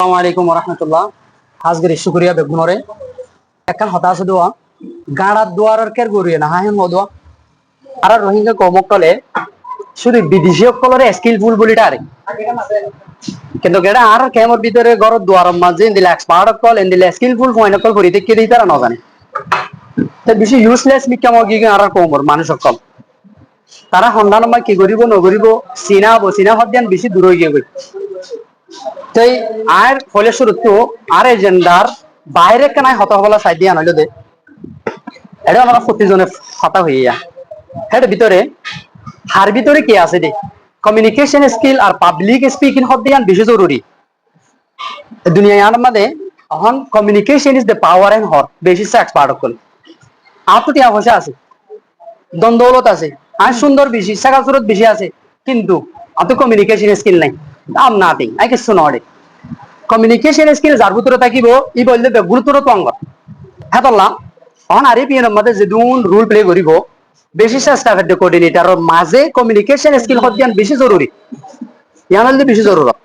আসসালামু আলাইকুম রহমতুল্লাহ। হাজগির শুক্রিয়া বেগুনরে একখান হতাশ দোয়া গাড়ার দুয়ারের কের গড়িয়ে না হাহেন মদুয়া আর রোহিঙ্গা কমকলে শুধু বিদেশি সকলের স্কিলফুল বলিটা আরে কিন্তু গেটা আর কেমর ভিতরে ঘর দুয়ারের মাঝে ইন্দিলে এক্সপার্ট কল ইন্দিলে স্কিলফুল পয়েন্ট কল করি দেখে দিই তারা না জানে তো বেশি ইউজলেস মিকা মগি আর কমর মানুষ সকল তারা সন্ধান বা কি করিব নগরিব চিনা হদ্যান বেশি দূর হয়ে গিয়ে তাই আর ফলে শুরুতো আর এজেন্ডার বাইরে কেনায় হত হবলা সাই দিয়ে আনাইলো দে এটা আমরা প্রতিজনে হতা হইয়া এর ভিতরে হার ভিতরে কি আছে দে কমিউনিকেশন স্কিল আর পাবলিক স্পিকিং হদ্যান বেশি জরুরি দুনিয়ার মধ্যে এখন communication is the power and হর বেশি এক্সপার্ট কল আর তো টিয়া পয়সা আছে দ্বন্দ্বলত আছে আর সুন্দর বেশি সাকা সুরত বেশি আছে কিন্তু অত কমিউনিকেশন স্কিল নাই আম নাথিং আই কিছু নড়ে কমিউনিকেশন স্কিল যার ভিতরে থাকিব ই বললে গুরুত্বর অঙ্গ হ্যাঁ তল্লাম তখন আর পিএনের মধ্যে যে দুন রুল প্লে করিব বেশি চেষ্টা করতে কোঅর্ডিনেটর মাঝে কমিউনিকেশন স্কিল হদ্যান বেশি জরুরি ইয়ান বেশি জরুরত